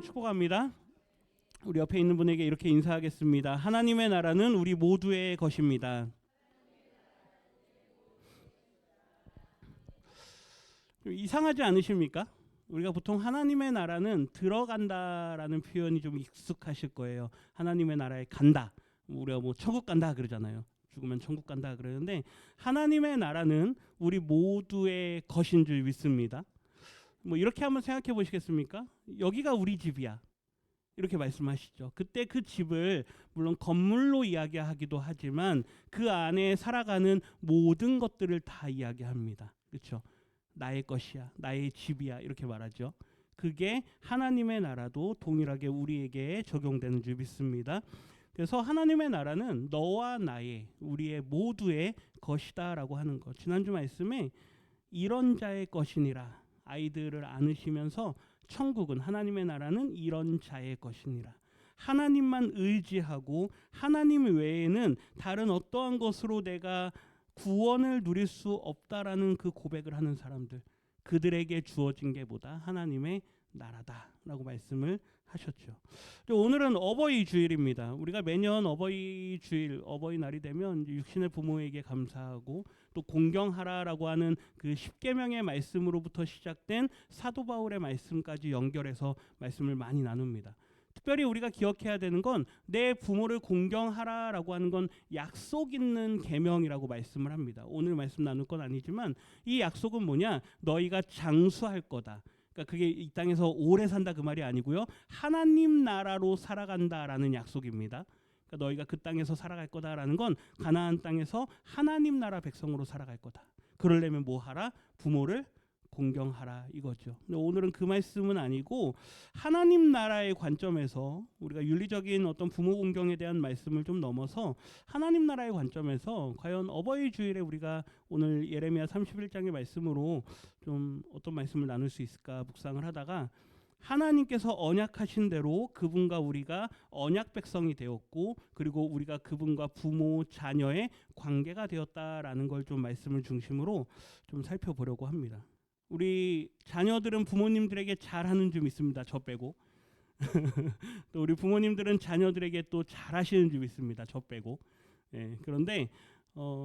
축복합니다. 우리 옆에 있는 분에게 이렇게 인사하겠습니다. 하나님의 나라는 우리 모두의 것입니다. 이상하지 않으십니까? 우리가 보통 하나님의 나라는 들어간다라는 표현이 좀 익숙하실 거예요. 하나님의 나라에 간다. 우리가 뭐 천국 간다 그러잖아요. 죽으면 천국 간다 그러는데 하나님의 나라는 우리 모두의 것인 줄 믿습니다. 뭐 이렇게 한번 생각해 보시겠습니까? 여기가 우리 집이야. 이렇게 말씀하시죠. 그때 그 집을 물론 건물로 이야기하기도 하지만 그 안에 살아가는 모든 것들을 다 이야기합니다. 그렇죠? 나의 것이야, 나의 집이야 이렇게 말하죠. 그게 하나님의 나라도 동일하게 우리에게 적용되는 줄 믿습니다. 그래서 하나님의 나라는 너와 나의 우리의 모두의 것이다라고 하는 것. 지난주 말씀에 이런 자의 것이니라 아이들을 안으시면서 천국은 하나님의 나라는 이런 자의 것이니라. 하나님만 의지하고 하나님 외에는 다른 어떠한 것으로 내가 구원을 누릴 수 없다라는 그 고백을 하는 사람들, 그들에게 주어진 게 뭐다? 하나님의 나라다라고 말씀을 하셨죠. 오늘은 어버이 주일입니다. 우리가 매년 어버이 주일, 어버이날이 되면 육신의 부모에게 감사하고 또 공경하라라고 하는 그 십계명의 말씀으로부터 시작된 사도 바울의 말씀까지 연결해서 말씀을 많이 나눕니다. 특별히 우리가 기억해야 되는 건 내 부모를 공경하라라고 하는 건 약속 있는 계명이라고 말씀을 합니다. 오늘 말씀 나눌 건 아니지만 이 약속은 뭐냐? 너희가 장수할 거다. 그러니까 그게 이 땅에서 오래 산다 그 말이 아니고요. 하나님 나라로 살아간다라는 약속입니다. 그러니까 너희가 그 땅에서 살아갈 거다라는 건 가나안 땅에서 하나님 나라 백성으로 살아갈 거다. 그러려면 뭐 하라? 부모를 공경하라 이거죠. 근데 오늘은 그 말씀은 아니고 하나님 나라의 관점에서 우리가 윤리적인 어떤 부모 공경에 대한 말씀을 좀 넘어서 하나님 나라의 관점에서 과연 어버이 주일에 우리가 오늘 예레미야 31장의 말씀으로 좀 어떤 말씀을 나눌 수 있을까 묵상을 하다가 하나님께서 언약하신 대로 그분과 우리가 언약 백성이 되었고 그리고 우리가 그분과 부모 자녀의 관계가 되었다라는 걸 좀 말씀을 중심으로 좀 살펴보려고 합니다. 우리 자녀들은 부모님들에게 잘하는 줄 믿습니다. 저 빼고. 또 우리 부모님들은 자녀들에게 또 잘하시는 줄 믿습니다. 저 빼고. 예, 그런데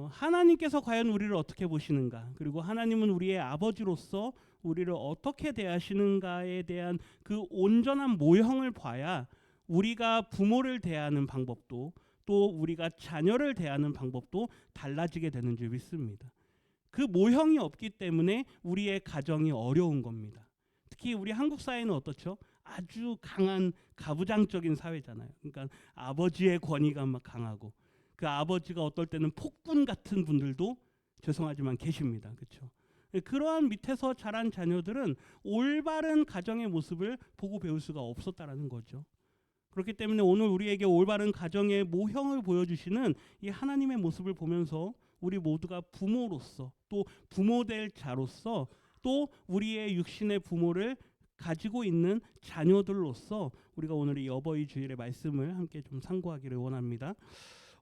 하나님께서 과연 우리를 어떻게 보시는가, 그리고 하나님은 우리의 아버지로서 우리를 어떻게 대하시는가에 대한 그 온전한 모형을 봐야 우리가 부모를 대하는 방법도 또 우리가 자녀를 대하는 방법도 달라지게 되는 줄 믿습니다. 그 모형이 없기 때문에 우리의 가정이 어려운 겁니다. 특히 우리 한국 사회는 어떻죠? 아주 강한 가부장적인 사회잖아요. 그러니까 아버지의 권위가 막 강하고 그 아버지가 어떨 때는 폭군 같은 분들도 죄송하지만 계십니다. 그렇죠? 그러한 밑에서 자란 자녀들은 올바른 가정의 모습을 보고 배울 수가 없었다라는 거죠. 그렇기 때문에 오늘 우리에게 올바른 가정의 모형을 보여주시는 이 하나님의 모습을 보면서 우리 모두가 부모로서 또 부모될 자로서 또 우리의 육신의 부모를 가지고 있는 자녀들로서 우리가 오늘 이 어버이 주일의 말씀을 함께 좀 상고하기를 원합니다.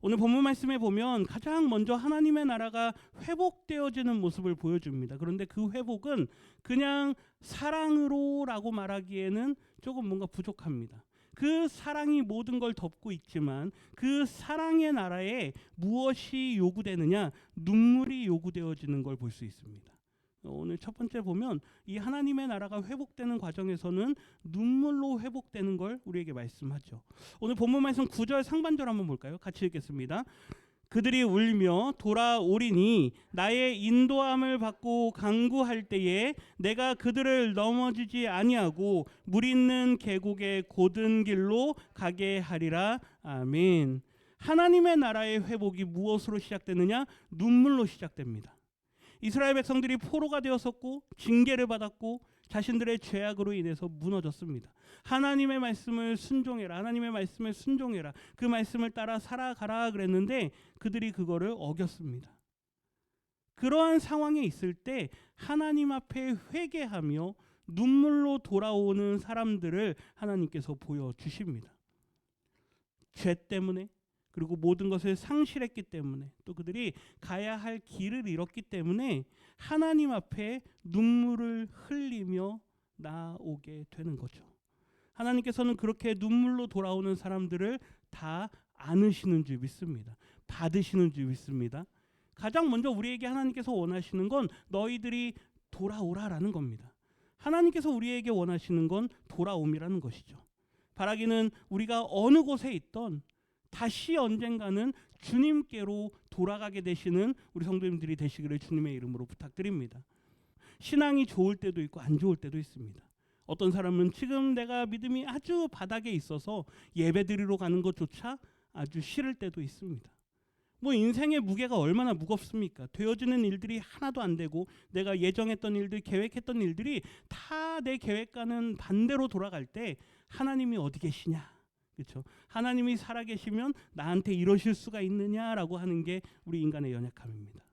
오늘 본문 말씀에 보면 가장 먼저 하나님의 나라가 회복되어지는 모습을 보여줍니다. 그런데 그 회복은 그냥 사랑으로라고 말하기에는 조금 뭔가 부족합니다. 그 사랑이 모든 걸 덮고 있지만 그 사랑의 나라에 무엇이 요구되느냐? 눈물이 요구되어지는 걸 볼 수 있습니다. 오늘 첫 번째 보면 이 하나님의 나라가 회복되는 과정에서는 눈물로 회복되는 걸 우리에게 말씀하죠. 오늘 본문 말씀 9절 상반절 한번 볼까요? 같이 읽겠습니다. 그들이 울며 돌아오리니 나의 인도함을 받고 강구할 때에 내가 그들을 넘어지지 아니하고 물 있는 계곡의 곧은 길로 가게 하리라. 아멘. 하나님의 나라의 회복이 무엇으로 시작되느냐? 눈물로 시작됩니다. 이스라엘 백성들이 포로가 되었었고 징계를 받았고 자신들의 죄악으로 인해서 무너졌습니다. 하나님의 말씀을 순종해라. 하나님의 말씀을 순종해라. 그 말씀을 따라 살아가라 그랬는데 그들이 그거를 어겼습니다. 그러한 상황에 있을 때 하나님 앞에 회개하며 눈물로 돌아오는 사람들을 하나님께서 보여주십니다. 죄 때문에 그리고 모든 것을 상실했기 때문에 또 그들이 가야 할 길을 잃었기 때문에 하나님 앞에 눈물을 흘리며 나오게 되는 거죠. 하나님께서는 그렇게 눈물로 돌아오는 사람들을 다 안으시는 줄 믿습니다. 받으시는 줄 믿습니다. 가장 먼저 우리에게 하나님께서 원하시는 건 너희들이 돌아오라라는 겁니다. 하나님께서 우리에게 원하시는 건 돌아옴이라는 것이죠. 바라기는 우리가 어느 곳에 있던 다시 언젠가는 주님께로 돌아가게 되시는 우리 성도님들이 되시기를 주님의 이름으로 부탁드립니다. 신앙이 좋을 때도 있고 안 좋을 때도 있습니다. 어떤 사람은 지금 내가 믿음이 아주 바닥에 있어서 예배드리러 가는 것조차 아주 싫을 때도 있습니다. 뭐 인생의 무게가 얼마나 무겁습니까? 되어지는 일들이 하나도 안 되고 내가 예정했던 일들, 계획했던 일들이 다 내 계획과는 반대로 돌아갈 때 하나님이 어디 계시냐? 그렇죠? 하나님이 살아계시면 나한테 이러실 수가 있느냐라고 하는 게 우리 인간의 연약함입니다.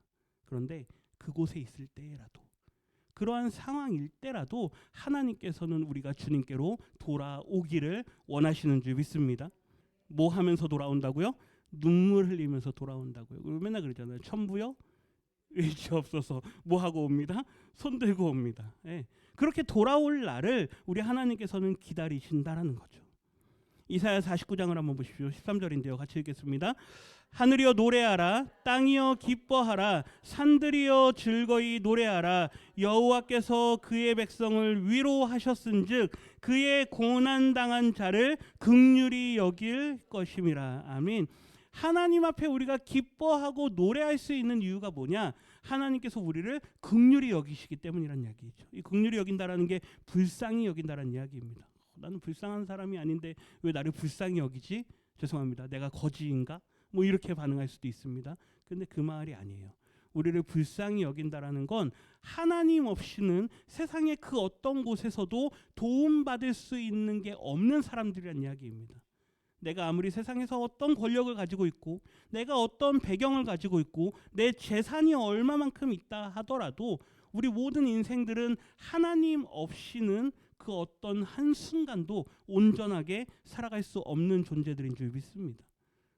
그런데 그곳에 있을 때라도, 그러한 상황일 때라도 하나님께서는 우리가 주님께로 돌아오기를 원하시는 줄 믿습니다. 뭐 하면서 돌아온다고요? 눈물 흘리면서 돌아온다고요. 맨날 그러잖아요. 천부여 의지 없어서 뭐 하고 옵니다? 손 들고 옵니다. 예. 그렇게 돌아올 날을 우리 하나님께서는 기다리신다라는 거죠. 이사야 49장을 한번 보십시오. 13절인데요. 같이 읽겠습니다. 하늘이여 노래하라, 땅이여 기뻐하라, 산들이여 즐거이 노래하라. 여호와께서 그의 백성을 위로하셨은즉 그의 고난당한 자를 긍휼히 여길 것임이라. 아멘. 하나님 앞에 우리가 기뻐하고 노래할 수 있는 이유가 뭐냐? 하나님께서 우리를 긍휼히 여기시기 때문이라는 이야기죠. 이 긍휼히 여긴다라는 게 불쌍히 여긴다라는 이야기입니다. 나는 불쌍한 사람이 아닌데 왜 나를 불쌍히 여기지? 죄송합니다. 내가 거지인가? 뭐 이렇게 반응할 수도 있습니다. 근데 그 말이 아니에요. 우리를 불쌍히 여긴다라는 건 하나님 없이는 세상의 그 어떤 곳에서도 도움받을 수 있는 게 없는 사람들이라는 이야기입니다. 내가 아무리 세상에서 어떤 권력을 가지고 있고 내가 어떤 배경을 가지고 있고 내 재산이 얼마만큼 있다 하더라도 우리 모든 인생들은 하나님 없이는 그 어떤 한순간도 온전하게 살아갈 수 없는 존재들인 줄 믿습니다.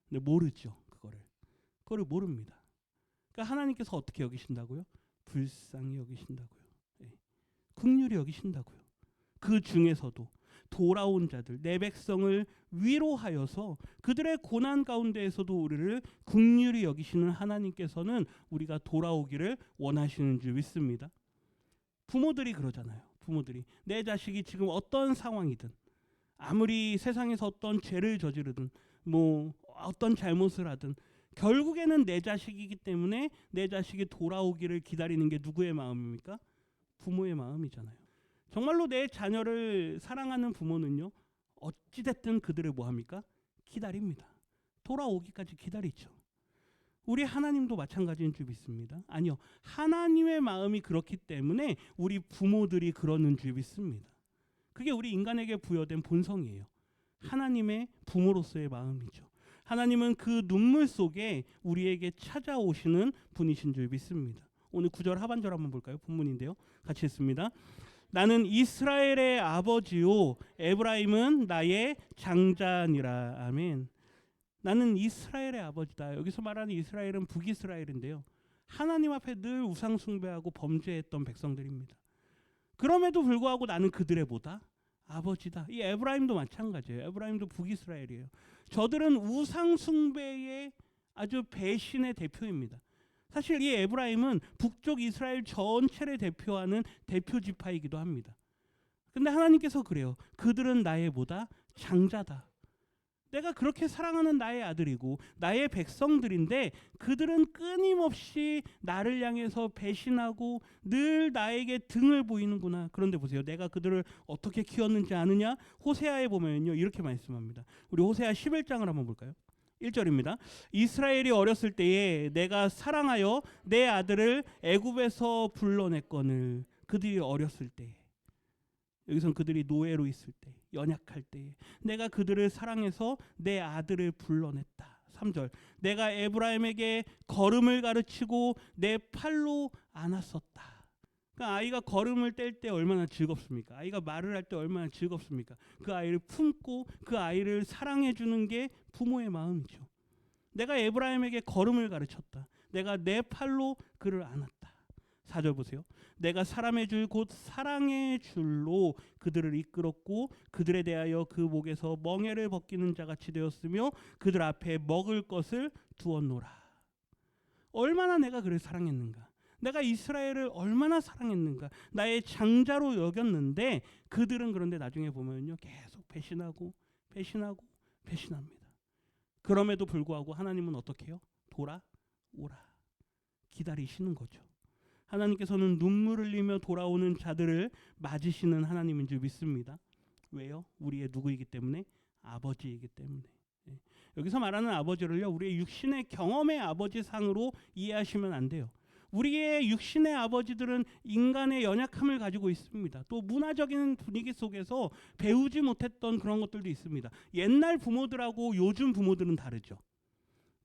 근데 모르죠. 그거를 모릅니다. 그러니까 하나님께서 어떻게 여기신다고요? 불쌍히 여기신다고요. 긍휼히 여기신다고요. 그 중에서도 돌아온 자들, 내 백성을 위로하여서 그들의 고난 가운데에서도 우리를 긍휼히 여기시는 하나님께서는 우리가 돌아오기를 원하시는 줄 믿습니다. 부모들이 그러잖아요. 부모들이 내 자식이 지금 어떤 상황이든 아무리 세상에서 어떤 죄를 저지르든 뭐 어떤 잘못을 하든 결국에는 내 자식이기 때문에 내 자식이 돌아오기를 기다리는 게 누구의 마음입니까? 부모의 마음이잖아요. 정말로 내 자녀를 사랑하는 부모는요, 어찌됐든 그들을 뭐합니까? 기다립니다. 돌아오기까지 기다리죠. 우리 하나님도 마찬가지인 줄 믿습니다. 아니요, 하나님의 마음이 그렇기 때문에 우리 부모들이 그러는 줄 믿습니다. 그게 우리 인간에게 부여된 본성이에요. 하나님의 부모로서의 마음이죠. 하나님은 그 눈물 속에 우리에게 찾아오시는 분이신 줄 믿습니다. 오늘 9절 하반절 한번 볼까요? 본문인데요. 같이 읽습니다. 나는 이스라엘의 아버지요 에브라임은 나의 장자니라. 아멘. 나는 이스라엘의 아버지다. 여기서 말하는 이스라엘은 북이스라엘인데요. 하나님 앞에 늘 우상 숭배하고 범죄했던 백성들입니다. 그럼에도 불구하고 나는 그들의 뭐다? 아버지다. 이 에브라임도 마찬가지예요. 에브라임도 북이스라엘이에요. 저들은 우상 숭배의 아주 배신의 대표입니다. 사실 이 에브라임은 북쪽 이스라엘 전체를 대표하는 대표 지파이기도 합니다. 근데 하나님께서 그래요. 그들은 나의 뭐다? 장자다. 내가 그렇게 사랑하는 나의 아들이고 나의 백성들인데 그들은 끊임없이 나를 향해서 배신하고 늘 나에게 등을 보이는구나. 그런데 보세요. 내가 그들을 어떻게 키웠는지 아느냐? 호세아에 보면요. 이렇게 말씀합니다. 우리 호세아 11장을 한번 볼까요? 1절입니다. 이스라엘이 어렸을 때에 내가 사랑하여 내 아들을 애굽에서 불러냈거늘. 그들이 어렸을 때에, 여기선 그들이 노예로 있을 때, 연약할 때에 내가 그들을 사랑해서 내 아들을 불러냈다. 3절. 내가 에브라임에게 걸음을 가르치고 내 팔로 안았었다. 그러니까 아이가 걸음을 뗄 때 얼마나 즐겁습니까? 아이가 말을 할 때 얼마나 즐겁습니까? 그 아이를 품고 그 아이를 사랑해 주는 게 부모의 마음이죠. 내가 에브라임에게 걸음을 가르쳤다. 내가 내 팔로 그를 안았다. 4절 보세요. 내가 사람의 줄 곧 사랑의 줄로 그들을 이끌었고 그들에 대하여 그 목에서 멍에를 벗기는 자같이 되었으며 그들 앞에 먹을 것을 두었노라. 얼마나 내가 그를 사랑했는가. 내가 이스라엘을 얼마나 사랑했는가. 나의 장자로 여겼는데 그들은 그런데 나중에 보면요 계속 배신하고 배신합니다. 그럼에도 불구하고 하나님은 어떻게 해요? 돌아오라. 기다리시는 거죠. 하나님께서는 눈물 흘리며 돌아오는 자들을 맞으시는 하나님인 줄 믿습니다. 왜요? 우리의 누구이기 때문에? 아버지이기 때문에. 여기서 말하는 아버지를요 우리의 육신의 경험의 아버지 상으로 이해하시면 안 돼요. 우리의 육신의 아버지들은 인간의 연약함을 가지고 있습니다. 또 문화적인 분위기 속에서 배우지 못했던 그런 것들도 있습니다. 옛날 부모들하고 요즘 부모들은 다르죠.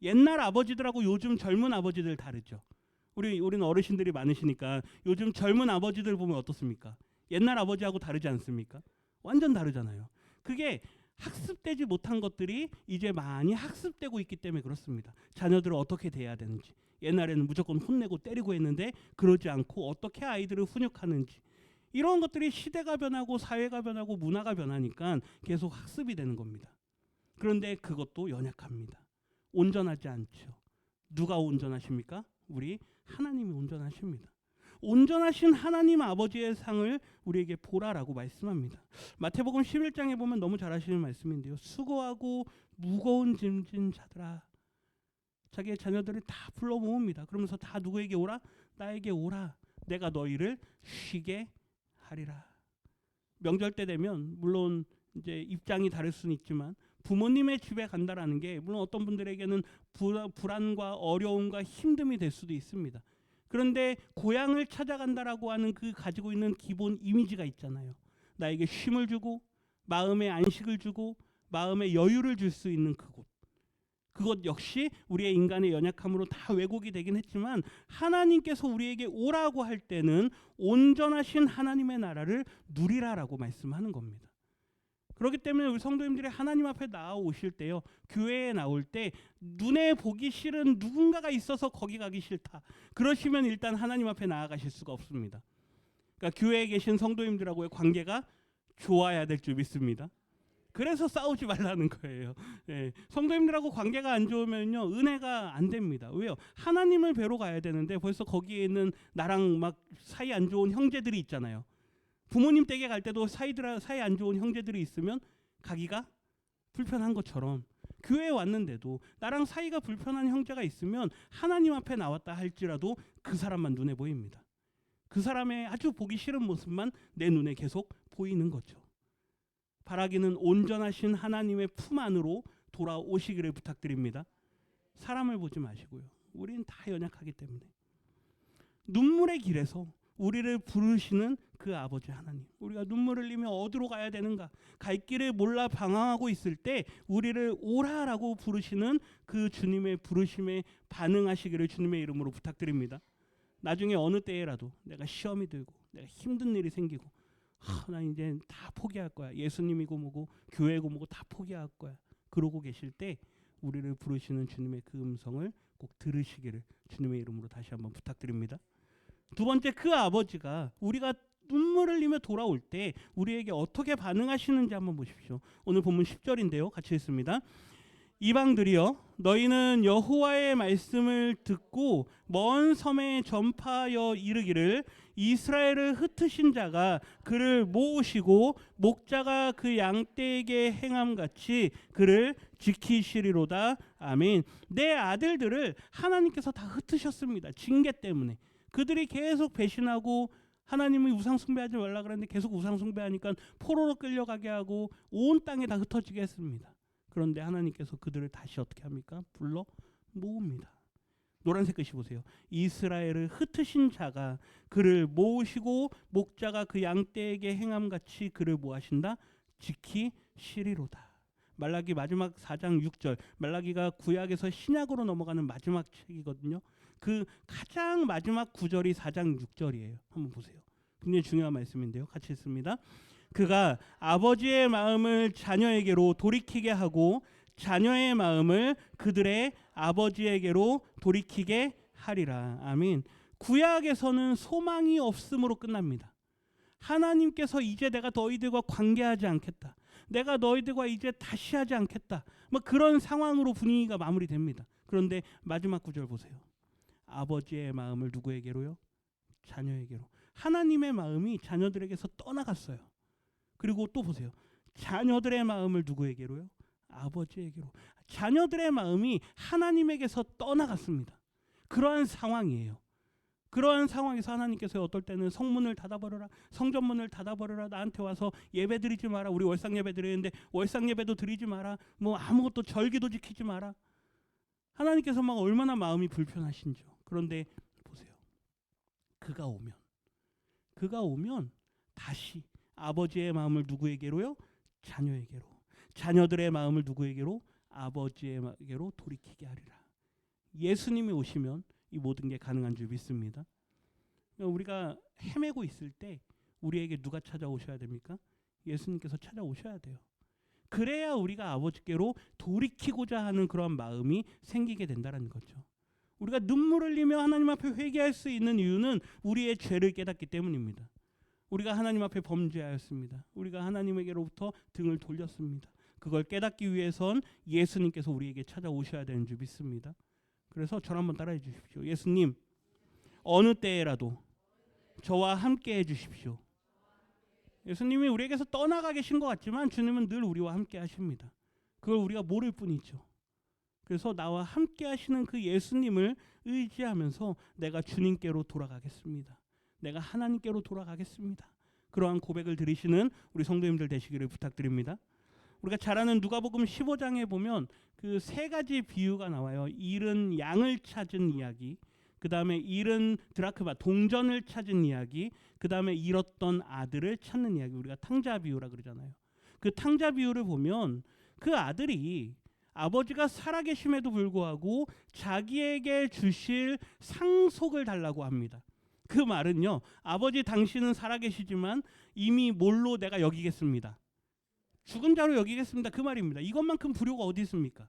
옛날 아버지들하고 요즘 젊은 아버지들 다르죠. 우리는 어르신들이 많으시니까 요즘 젊은 아버지들 보면 어떻습니까? 옛날 아버지하고 다르지 않습니까? 완전 다르잖아요. 그게 학습되지 못한 것들이 이제 많이 학습되고 있기 때문에 그렇습니다. 자녀들을 어떻게 대해야 되는지. 옛날에는 무조건 혼내고 때리고 했는데 그러지 않고 어떻게 아이들을 훈육하는지. 이런 것들이 시대가 변하고 사회가 변하고 문화가 변하니까 계속 학습이 되는 겁니다. 그런데 그것도 연약합니다. 온전하지 않죠. 누가 온전하십니까? 우리 하나님이 온전하십니다. 온전하신 하나님 아버지의 상을 우리에게 보라라고 말씀합니다. 마태복음 11장에 보면 너무 잘 아시는 말씀인데요. 수고하고 무거운 짐진 자들아. 자기의 자녀들을 다 불러 모읍니다. 그러면서 다 누구에게 오라? 나에게 오라. 내가 너희를 쉬게 하리라. 명절 때 되면 물론 이제 입장이 다를 수는 있지만 부모님의 집에 간다라는 게 물론 어떤 분들에게는 불안과 어려움과 힘듦이 될 수도 있습니다. 그런데 고향을 찾아간다라고 하는 그 가지고 있는 기본 이미지가 있잖아요. 나에게 쉼을 주고 마음의 안식을 주고 마음의 여유를 줄 수 있는 그곳. 그것 역시 우리의 인간의 연약함으로 다 왜곡이 되긴 했지만 하나님께서 우리에게 오라고 할 때는 온전하신 하나님의 나라를 누리라라고 말씀하는 겁니다. 그렇기 때문에 우리 성도님들이 하나님 앞에 나오실 때요. 교회에 나올 때 눈에 보기 싫은 누군가가 있어서 거기 가기 싫다. 그러시면 일단 하나님 앞에 나아가실 수가 없습니다. 그러니까 교회에 계신 성도님들하고의 관계가 좋아야 될 줄 믿습니다. 그래서 싸우지 말라는 거예요. 예, 성도님들하고 관계가 안 좋으면요 은혜가 안 됩니다. 왜요? 하나님을 뵈러 가야 되는데 벌써 거기에 있는 나랑 막 사이 안 좋은 형제들이 있잖아요. 부모님 댁에 갈 때도 사이 안 좋은 형제들이 있으면 가기가 불편한 것처럼 교회에 왔는데도 나랑 사이가 불편한 형제가 있으면 하나님 앞에 나왔다 할지라도 그 사람만 눈에 보입니다. 그 사람의 아주 보기 싫은 모습만 내 눈에 계속 보이는 거죠. 바라기는 온전하신 하나님의 품 안으로 돌아오시기를 부탁드립니다. 사람을 보지 마시고요. 우리는 다 연약하기 때문에. 눈물의 길에서 우리를 부르시는 그 아버지 하나님. 우리가 눈물 흘리며 어디로 가야 되는가? 갈 길을 몰라 방황하고 있을 때 우리를 오라라고 부르시는 그 주님의 부르심에 반응하시기를 주님의 이름으로 부탁드립니다. 나중에 어느 때에라도 내가 시험이 들고 내가 힘든 일이 생기고 나 이제 다 포기할 거야. 예수님이고 뭐고 교회고 뭐고 다 포기할 거야. 그러고 계실 때 우리를 부르시는 주님의 그 음성을 꼭 들으시기를 주님의 이름으로 다시 한번 부탁드립니다. 두 번째, 그 아버지가 우리가 눈물 흘리며 돌아올 때 우리에게 어떻게 반응하시는지 한번 보십시오. 오늘 본문 10절인데요. 같이 읽습니다. 이방들이여 너희는 여호와의 말씀을 듣고 먼 섬에 전파하여 이르기를 이스라엘을 흩으신 자가 그를 모으시고 목자가 그 양떼에게 행함같이 그를 지키시리로다. 아멘. 내 아들들을 하나님께서 다 흩으셨습니다. 징계 때문에. 그들이 계속 배신하고 하나님이 우상 숭배하지 말라 그랬는데 계속 우상 숭배하니까 포로로 끌려가게 하고 온 땅에 다 흩어지게 했습니다. 그런데 하나님께서 그들을 다시 어떻게 합니까? 불러 모읍니다. 노란색 글씨 보세요. 이스라엘을 흩으신 자가 그를 모으시고 목자가 그 양떼에게 행함같이 그를 뭐하신다? 지키시리로다. 말라기 마지막 4장 6절. 말라기가 구약에서 신약으로 넘어가는 마지막 책이거든요. 그 가장 마지막 구절이 4장 6절이에요. 한번 보세요. 굉장히 중요한 말씀인데요. 같이 읽습니다. 그가 아버지의 마음을 자녀에게로 돌이키게 하고 자녀의 마음을 그들의 아버지에게로 돌이키게 하리라. 아멘. 구약에서는 소망이 없음으로 끝납니다. 하나님께서 이제 내가 너희들과 관계하지 않겠다. 내가 너희들과 이제 다시 하지 않겠다. 뭐 그런 상황으로 분위기가 마무리됩니다. 그런데 마지막 구절 보세요. 아버지의 마음을 누구에게로요? 자녀에게로. 하나님의 마음이 자녀들에게서 떠나갔어요. 그리고 또 보세요. 자녀들의 마음을 누구에게로요? 아버지에게로. 자녀들의 마음이 하나님에게서 떠나갔습니다. 그러한 상황이에요. 그러한 상황에서 하나님께서 어떨 때는 성문을 닫아버려라, 성전문을 닫아버려라, 나한테 와서 예배 드리지 마라. 우리 월상 예배 드리는데 월상 예배도 드리지 마라. 뭐 아무것도 절기도 지키지 마라. 하나님께서 막 얼마나 마음이 불편하신지요. 그런데 보세요. 그가 오면 다시 아버지의 마음을 누구에게로요? 자녀에게로. 자녀들의 마음을 누구에게로? 아버지에게로 돌이키게 하리라. 예수님이 오시면 이 모든 게 가능한 줄 믿습니다. 우리가 헤매고 있을 때 우리에게 누가 찾아오셔야 됩니까? 예수님께서 찾아오셔야 돼요. 그래야 우리가 아버지께로 돌이키고자 하는 그런 마음이 생기게 된다는 거죠. 우리가 눈물을 흘리며 하나님 앞에 회개할 수 있는 이유는 우리의 죄를 깨닫기 때문입니다. 우리가 하나님 앞에 범죄하였습니다. 우리가 하나님에게로부터 등을 돌렸습니다. 그걸 깨닫기 위해선 예수님께서 우리에게 찾아오셔야 되는 줄 믿습니다. 그래서 저를 한번 따라해 주십시오. 예수님, 어느 때에라도 저와 함께 해 주십시오. 예수님이 우리에게서 떠나가 계신 것 같지만 주님은 늘 우리와 함께 하십니다. 그걸 우리가 모를 뿐이죠. 그래서 나와 함께 하시는 그 예수님을 의지하면서 내가 주님께로 돌아가겠습니다. 내가 하나님께로 돌아가겠습니다. 그러한 고백을 드리시는 우리 성도님들 되시기를 부탁드립니다. 우리가 잘 아는 누가복음 15장에 보면 그 세 가지 비유가 나와요. 잃은 양을 찾은 이야기, 그 다음에 잃은 드라크마 동전을 찾은 이야기, 그 다음에 잃었던 아들을 찾는 이야기. 우리가 탕자 비유라 그러잖아요. 그 탕자 비유를 보면 그 아들이 아버지가 살아계심에도 불구하고 자기에게 주실 상속을 달라고 합니다. 그 말은요, 아버지 당신은 살아계시지만 이미 뭘로 내가 여기겠습니다. 죽은 자로 여기겠습니다. 그 말입니다. 이것만큼 불효가 어디 있습니까?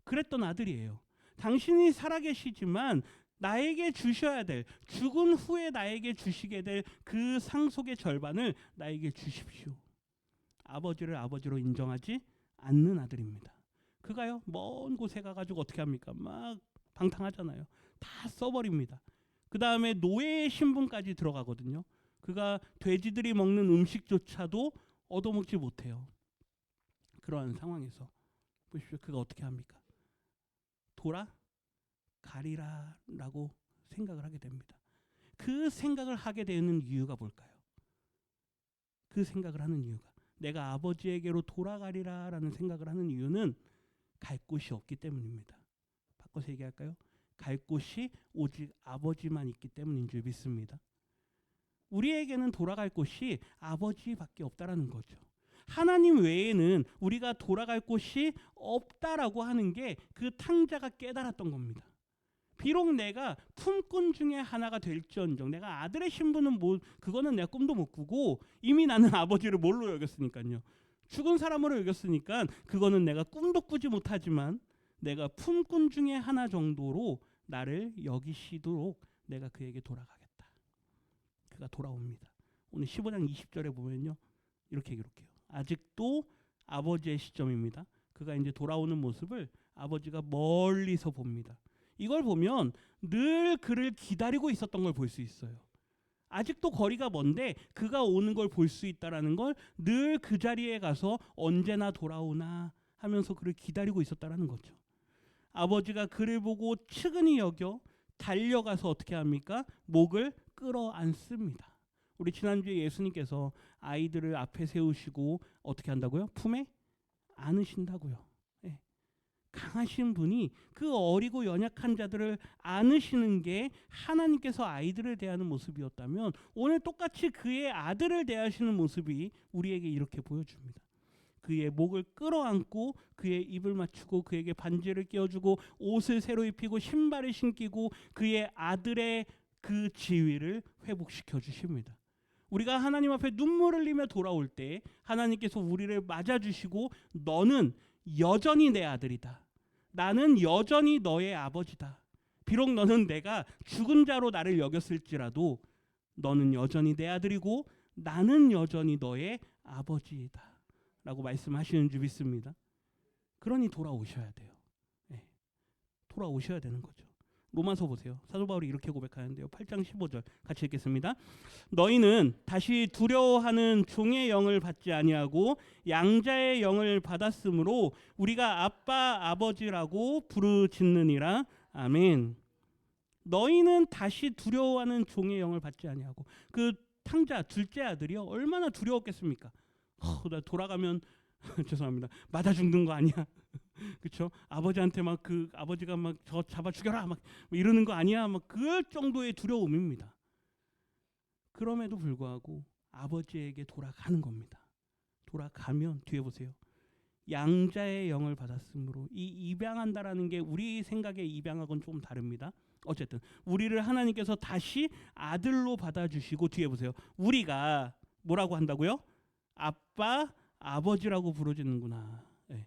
그랬던 아들이에요. 당신이 살아계시지만 나에게 주셔야 될, 죽은 후에 나에게 주시게 될 그 상속의 절반을 나에게 주십시오. 아버지를 아버지로 인정하지 않는 아들입니다. 그가요, 먼 곳에 가가지고 어떻게 합니까? 막 방탕하잖아요. 다 써버립니다. 그 다음에 노예의 신분까지 들어가거든요. 그가 돼지들이 먹는 음식조차도 얻어먹지 못해요. 그러한 상황에서 보십시오. 그가 어떻게 합니까? 돌아가리라 라고 생각을 하게 됩니다. 그 생각을 하게 되는 이유가 뭘까요? 그 생각을 하는 이유가, 내가 아버지에게로 돌아가리라 라는 생각을 하는 이유는 갈 곳이 없기 때문입니다. 바꿔서 얘기할까요? 갈 곳이 오직 아버지만 있기 때문인 줄 믿습니다. 우리에게는 돌아갈 곳이 아버지밖에 없다라는 거죠. 하나님 외에는 우리가 돌아갈 곳이 없다라고 하는 게 그 탕자가 깨달았던 겁니다. 비록 내가 품꾼 중에 하나가 될지언정, 내가 아들의 신분은 그거는 내가 꿈도 못 꾸고 이미 나는 아버지를 뭘로 여겼으니까요. 죽은 사람으로 여겼으니까 그거는 내가 꿈도 꾸지 못하지만 내가 품꾼 중에 하나 정도로 나를 여기시도록 내가 그에게 돌아가겠다. 그가 돌아옵니다. 오늘 15장 20절에 보면요, 이렇게 기록해요. 아직도 아버지의 시점입니다. 그가 이제 돌아오는 모습을 아버지가 멀리서 봅니다. 이걸 보면 늘 그를 기다리고 있었던 걸 볼 수 있어요. 아직도 거리가 먼데 그가 오는 걸 볼 수 있다라는 걸, 늘 그 자리에 가서 언제나 돌아오나 하면서 그를 기다리고 있었다라는 거죠. 아버지가 그를 보고 측은히 여겨 달려가서 어떻게 합니까? 목을 끌어안습니다. 우리 지난주에 예수님께서 아이들을 앞에 세우시고 어떻게 한다고요? 품에 안으신다고요. 네. 강하신 분이 그 어리고 연약한 자들을 안으시는 게 하나님께서 아이들을 대하는 모습이었다면, 오늘 똑같이 그의 아들을 대하시는 모습이 우리에게 이렇게 보여줍니다. 그의 목을 끌어안고 그의 입을 맞추고 그에게 반지를 끼워주고 옷을 새로 입히고 신발을 신기고 그의 아들의 그 지위를 회복시켜 주십니다. 우리가 하나님 앞에 눈물을 흘리며 돌아올 때 하나님께서 우리를 맞아주시고, 너는 여전히 내 아들이다. 나는 여전히 너의 아버지다. 비록 너는 내가 죽은 자로 나를 여겼을지라도 너는 여전히 내 아들이고 나는 여전히 너의 아버지이다 라고 말씀하시는 줄 믿습니다. 그러니 돌아오셔야 돼요. 네. 돌아오셔야 되는 거죠. 로마서 보세요. 사도 바울이 이렇게 고백하는데요. 8장 15절 같이 읽겠습니다. 너희는 다시 두려워하는 종의 영을 받지 아니하고 양자의 영을 받았으므로 우리가 아빠 아버지라고 부르짖느니라. 아멘. 너희는 다시 두려워하는 종의 영을 받지 아니하고, 그 탕자 둘째 아들이요 얼마나 두려웠겠습니까? 나 돌아가면 죄송합니다. 맞아 죽는 거 아니야? 그렇죠? 아버지한테 막 그 아버지가 막 저 잡아 죽여라 막 이러는 거 아니야? 막 그 정도의 두려움입니다. 그럼에도 불구하고 아버지에게 돌아가는 겁니다. 돌아가면 뒤에 보세요. 양자의 영을 받았으므로, 이 입양한다라는 게 우리 생각의 입양하고는 조금 다릅니다. 어쨌든 우리를 하나님께서 다시 아들로 받아주시고, 뒤에 보세요. 우리가 뭐라고 한다고요? 아빠, 아버지라고 부르짖는구나. 네.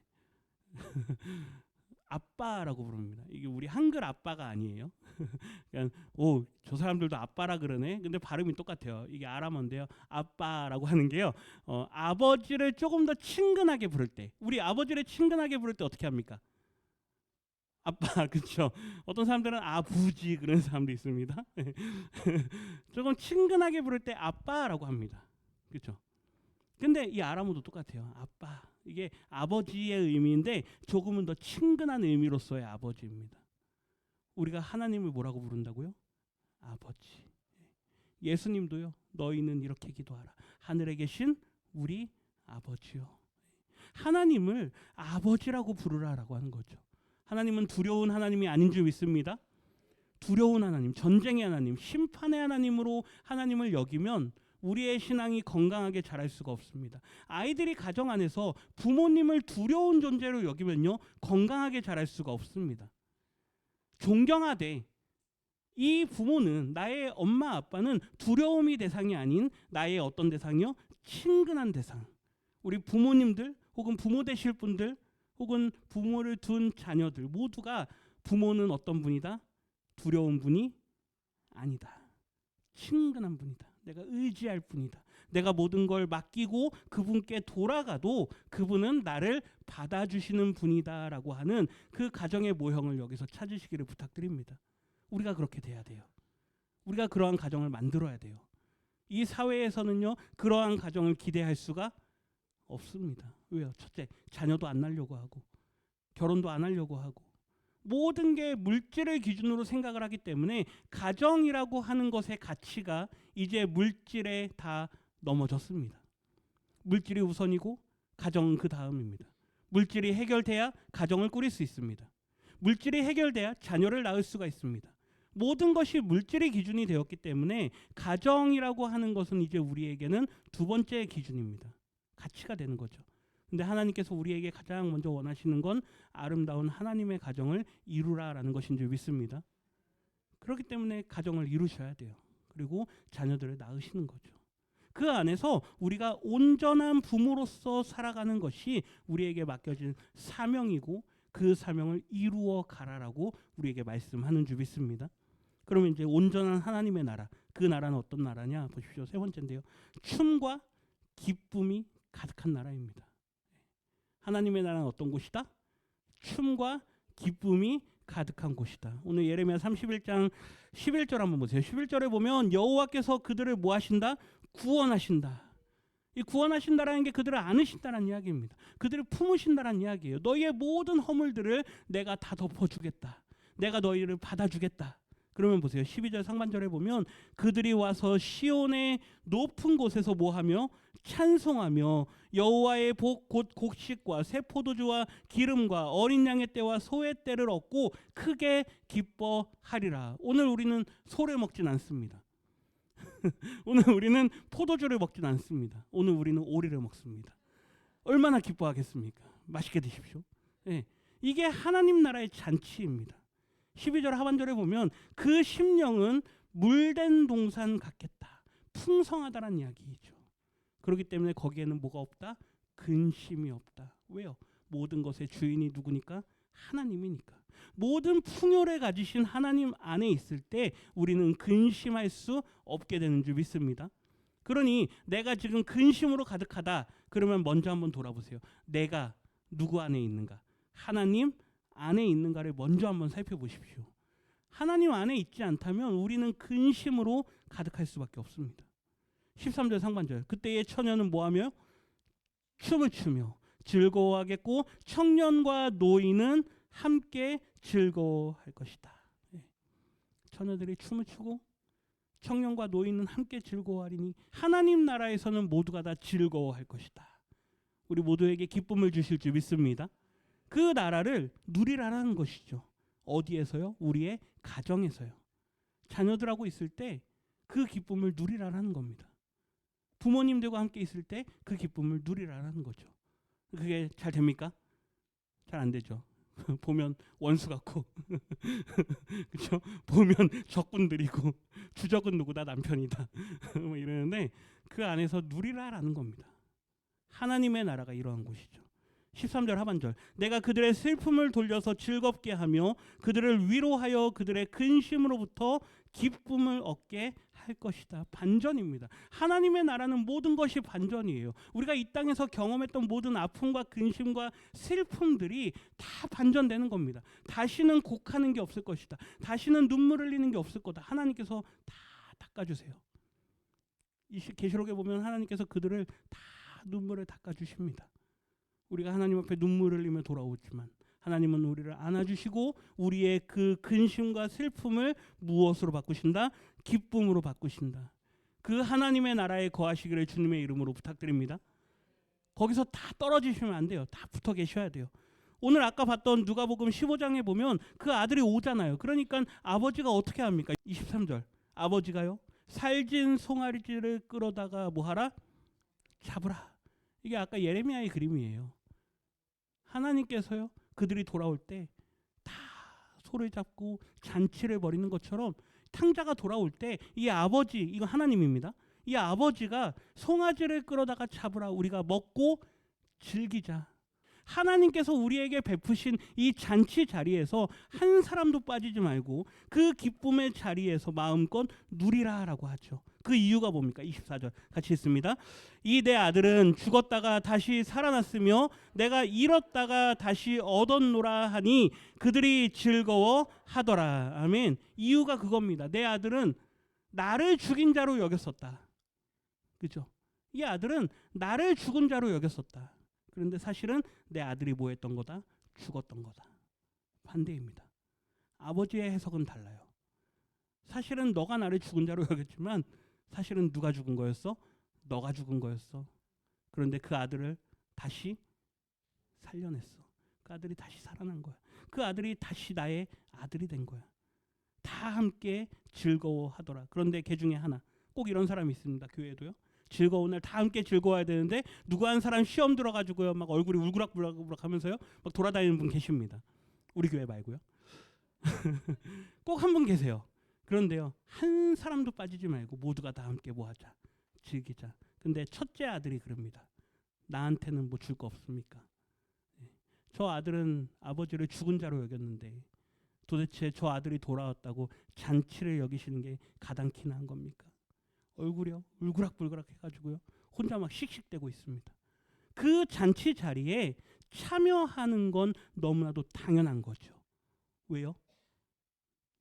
아빠라고 부릅니다. 이게 우리 한글 아빠가 아니에요. 그냥 저 사람들도 아빠라 그러네. 근데 발음이 똑같아요. 이게 아람어인데요. 아빠라고 하는 게요. 아버지를 조금 더 친근하게 부를 때, 우리 아버지를 친근하게 부를 때 어떻게 합니까? 아빠, 그렇죠. 어떤 사람들은 아부지 그런 사람도 있습니다. 조금 친근하게 부를 때 아빠라고 합니다. 그렇죠. 근데 이 아람어도 똑같아요. 아빠. 이게 아버지의 의미인데 조금은 더 친근한 의미로서의 아버지입니다. 우리가 하나님을 뭐라고 부른다고요? 아버지. 예수님도요. 너희는 이렇게 기도하라. 하늘에 계신 우리 아버지요. 하나님을 아버지라고 부르라라고 하는 거죠. 하나님은 두려운 하나님이 아닌 줄 믿습니다. 두려운 하나님, 전쟁의 하나님, 심판의 하나님으로 하나님을 여기면 우리의 신앙이 건강하게 자랄 수가 없습니다. 아이들이 가정 안에서 부모님을 두려운 존재로 여기면요, 건강하게 자랄 수가 없습니다. 존경하되 이 부모는, 나의 엄마 아빠는 두려움이 대상이 아닌 나의 어떤 대상이요? 친근한 대상. 우리 부모님들 혹은 부모 되실 분들 혹은 부모를 둔 자녀들 모두가 부모는 어떤 분이다? 두려운 분이 아니다. 친근한 분이다. 내가 의지할 분이다. 내가 모든 걸 맡기고 그분께 돌아가도 그분은 나를 받아주시는 분이다라고 하는 그 가정의 모형을 여기서 찾으시기를 부탁드립니다. 우리가 그렇게 돼야 돼요. 우리가 그러한 가정을 만들어야 돼요. 이 사회에서는요, 그러한 가정을 기대할 수가 없습니다. 왜요? 첫째, 자녀도 안 낳으려고 하고 결혼도 안 하려고 하고 모든 게 물질을 기준으로 생각을 하기 때문에 가정이라고 하는 것의 가치가 이제 물질에 다 넘어졌습니다. 물질이 우선이고 가정은 그 다음입니다. 물질이 해결돼야 가정을 꾸릴 수 있습니다. 물질이 해결돼야 자녀를 낳을 수가 있습니다. 모든 것이 물질의 기준이 되었기 때문에 가정이라고 하는 것은 이제 우리에게는 두 번째 기준입니다. 가치가 되는 거죠. 근데 하나님께서 우리에게 가장 먼저 원하시는 건 아름다운 하나님의 가정을 이루라라는 것인 줄 믿습니다. 그렇기 때문에 가정을 이루셔야 돼요. 그리고 자녀들을 낳으시는 거죠. 그 안에서 우리가 온전한 부모로서 살아가는 것이 우리에게 맡겨진 사명이고 그 사명을 이루어 가라라고 우리에게 말씀하는 줄 믿습니다. 그러면 이제 온전한 하나님의 나라, 그 나라는 어떤 나라냐 보십시오. 세 번째인데요. 춤과 기쁨이 가득한 나라입니다. 하나님의 나라는 어떤 곳이다? 춤과 기쁨이 가득한 곳이다. 오늘 예레미야 31장 11절 한번 보세요. 11절에 보면 여호와께서 그들을 뭐 하신다? 구원하신다. 이 구원하신다라는 게 그들을 안으신다는 이야기입니다. 그들을 품으신다는 이야기예요. 너희의 모든 허물들을 내가 다 덮어주겠다. 내가 너희를 받아주겠다. 그러면 보세요. 12절 상반절에 보면 그들이 와서 시온의 높은 곳에서 뭐하며 찬송하며 여호와의 복 곧 곡식과 새 포도주와 기름과 어린 양의 떼와 소의 떼를 얻고 크게 기뻐하리라. 오늘 우리는 소를 먹진 않습니다. 오늘 우리는 포도주를 먹진 않습니다. 오늘 우리는 오리를 먹습니다. 얼마나 기뻐하겠습니까? 맛있게 드십시오. 네. 이게 하나님 나라의 잔치입니다. 12절 하반절에 보면 그 심령은 물된 동산 같겠다. 풍성하다는 이야기이죠. 그렇기 때문에 거기에는 뭐가 없다? 근심이 없다. 왜요? 모든 것의 주인이 누구니까? 하나님이니까. 모든 풍요를 가지신 하나님 안에 있을 때 우리는 근심할 수 없게 되는 줄 믿습니다. 그러니 내가 지금 근심으로 가득하다. 그러면 먼저 한번 돌아보세요. 내가 누구 안에 있는가? 하나님 안에 있는가를 먼저 한번 살펴보십시오. 하나님 안에 있지 않다면 우리는 근심으로 가득할 수밖에 없습니다. 13절 상반절. 그때의 처녀는 뭐하며? 춤을 추며 즐거워하겠고 청년과 노인은 함께 즐거워할 것이다. 처녀들이 춤을 추고 청년과 노인은 함께 즐거워하리니 하나님 나라에서는 모두가 다 즐거워할 것이다. 우리 모두에게 기쁨을 주실 줄 믿습니다. 그 나라를 누리라는 것이죠. 어디에서요? 우리의 가정에서요. 자녀들하고 있을 때 그 기쁨을 누리라는 겁니다. 부모님들과 함께 있을 때 그 기쁨을 누리라는 거죠. 그게 잘 됩니까? 잘 안 되죠. 보면 원수 같고 그렇죠? 보면 적군들이고 주적은 누구다? 남편이다. 뭐 이러는데 그 안에서 누리라라는 겁니다. 하나님의 나라가 이러한 곳이죠. 13절 하반절. 내가 그들의 슬픔을 돌려서 즐겁게 하며 그들을 위로하여 그들의 근심으로부터 기쁨을 얻게 할 것이다. 반전입니다. 하나님의 나라는 모든 것이 반전이에요. 우리가 이 땅에서 경험했던 모든 아픔과 근심과 슬픔들이 다 반전되는 겁니다. 다시는 곡하는 게 없을 것이다. 다시는 눈물 흘리는 게 없을 거다. 하나님께서 다 닦아주세요. 이 계시록에 보면 하나님께서 그들을 다 눈물을 닦아주십니다. 우리가 하나님 앞에 눈물을 흘리며 돌아오지만 하나님은 우리를 안아주시고 우리의 그 근심과 슬픔을 무엇으로 바꾸신다? 기쁨으로 바꾸신다. 그 하나님의 나라에 거하시기를 주님의 이름으로 부탁드립니다. 거기서 다 떨어지시면 안 돼요. 다 붙어 계셔야 돼요. 오늘 아까 봤던 누가복음 15장에 보면 그 아들이 오잖아요. 그러니까 아버지가 어떻게 합니까? 23절. 아버지가요. 살진 송아지를 끌어다가 뭐하라? 잡으라. 이게 아까 예레미야의 그림이에요. 하나님께서요. 그들이 돌아올 때 다 소를 잡고 잔치를 벌이는 것처럼 탕자가 돌아올 때 이 아버지, 이거 하나님입니다. 이 아버지가 송아지를 끌어다가 잡으라. 우리가 먹고 즐기자. 하나님께서 우리에게 베푸신 이 잔치 자리에서 한 사람도 빠지지 말고 그 기쁨의 자리에서 마음껏 누리라라고 하죠. 그 이유가 뭡니까? 24절 같이 읽습니다. 이 내 아들은 죽었다가 다시 살아났으며 내가 잃었다가 다시 얻었노라 하니 그들이 즐거워하더라. 아멘. 이유가 그겁니다. 내 아들은 나를 죽인 자로 여겼었다. 그죠? 이 아들은 나를 죽은 자로 여겼었다. 그런데 사실은 내 아들이 뭐 했던 거다? 죽었던 거다. 반대입니다. 아버지의 해석은 달라요. 사실은 너가 나를 죽은 자로 여겼지만 사실은 누가 죽은 거였어? 너가 죽은 거였어. 그런데 그 아들을 다시 살려냈어. 그 아들이 다시 살아난 거야. 그 아들이 다시 나의 아들이 된 거야. 다 함께 즐거워하더라. 그런데 그 중에 하나, 꼭 이런 사람이 있습니다. 교회도요. 즐거운 날 다 함께 즐거워야 되는데 누구 한 사람 시험 들어가지고요 막 얼굴이 울그락불락 하면서요 막 돌아다니는 분 계십니다. 우리 교회 말고요. 꼭 한 분 계세요. 그런데요 한 사람도 빠지지 말고 모두가 다 함께 뭐하자? 즐기자. 근데 첫째 아들이 그럽니다. 나한테는 뭐 줄 거 없습니까? 저 아들은 아버지를 죽은 자로 여겼는데 도대체 저 아들이 돌아왔다고 잔치를 여기시는 게 가당키나 한 겁니까? 얼굴이요 울그락불그락 해가지고요 혼자 막 씩씩대고 있습니다. 그 잔치 자리에 참여하는 건 너무나도 당연한 거죠. 왜요?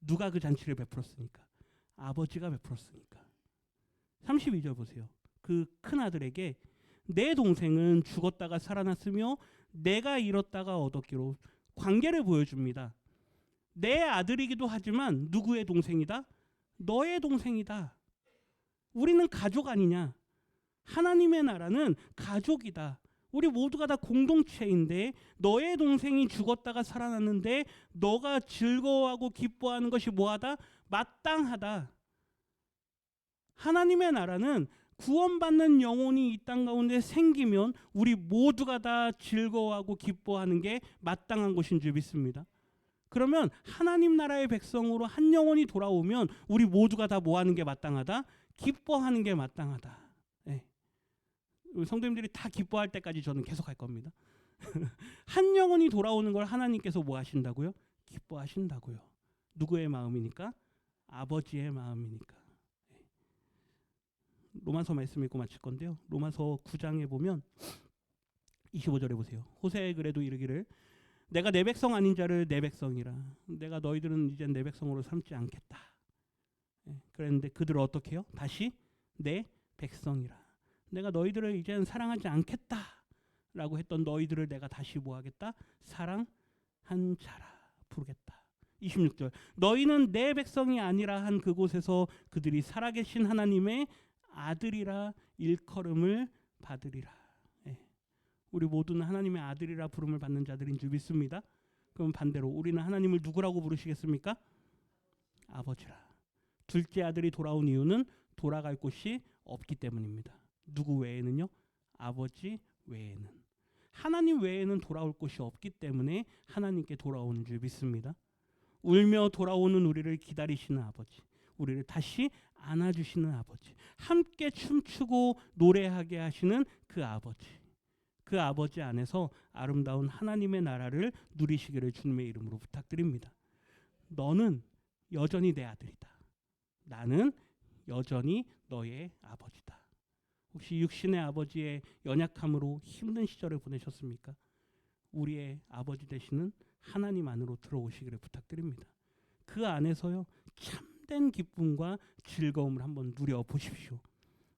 누가 그 잔치를 베풀었으니까? 아버지가 베풀었으니까. 32절 보세요. 그 큰아들에게 내 동생은 죽었다가 살아났으며 내가 잃었다가 얻었기로 관계를 보여줍니다. 내 아들이기도 하지만 누구의 동생이다? 너의 동생이다. 우리는 가족 아니냐? 하나님의 나라는 가족이다. 우리 모두가 다 공동체인데 너의 동생이 죽었다가 살아났는데 너가 즐거워하고 기뻐하는 것이 뭐하다? 마땅하다. 하나님의 나라는 구원받는 영혼이 이 땅 가운데 생기면 우리 모두가 다 즐거워하고 기뻐하는 게 마땅한 것인 줄 믿습니다. 그러면 하나님 나라의 백성으로 한 영혼이 돌아오면 우리 모두가 다 뭐하는 게 마땅하다? 기뻐하는 게 마땅하다. 네. 성도님들이 다 기뻐할 때까지 저는 계속 할 겁니다. 한 영혼이 돌아오는 걸 하나님께서 뭐 하신다고요? 기뻐하신다고요. 누구의 마음이니까? 아버지의 마음이니까. 로마서 말씀 읽고 마칠 건데요. 로마서 9장에 보면 25절에 보세요. 호세의 글에도 이르기를 내가 내 백성 아닌 자를 내 백성이라. 내가 너희들은 이제 내 백성으로 삼지 않겠다. 그랬는데 그들을 어떻게 해요? 다시 내 백성이라. 내가 너희들을 이제는 사랑하지 않겠다. 라고 했던 너희들을 내가 다시 뭐하겠다? 사랑한 자라 부르겠다. 26절 너희는 내 백성이 아니라 한 그곳에서 그들이 살아계신 하나님의 아들이라 일컬음을 받으리라. 우리 모두는 하나님의 아들이라 부름을 받는 자들인 줄 믿습니다. 그럼 반대로 우리는 하나님을 누구라고 부르시겠습니까? 아버지라. 둘째 아들이 돌아온 이유는 돌아갈 곳이 없기 때문입니다. 누구 외에는요? 아버지 외에는. 하나님 외에는 돌아올 곳이 없기 때문에 하나님께 돌아오는 줄 믿습니다. 울며 돌아오는 우리를 기다리시는 아버지, 우리를 다시 안아주시는 아버지, 함께 춤추고 노래하게 하시는 그 아버지, 그 아버지 안에서 아름다운 하나님의 나라를 누리시기를 주님의 이름으로 부탁드립니다. 너는 여전히 내 아들이다. 나는 여전히 너의 아버지다. 혹시 육신의 아버지의 연약함으로 힘든 시절을 보내셨습니까? 우리의 아버지 되시는 하나님 안으로 들어오시기를 부탁드립니다. 그 안에서요 참된 기쁨과 즐거움을 한번 누려보십시오.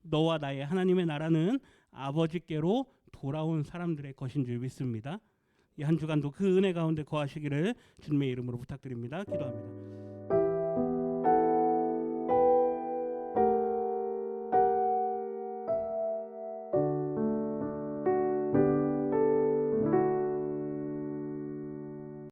너와 나의 하나님의 나라는 아버지께로 돌아온 사람들의 것인 줄 믿습니다. 이 한 주간도 그 은혜 가운데 거하시기를 주님의 이름으로 부탁드립니다. 기도합니다.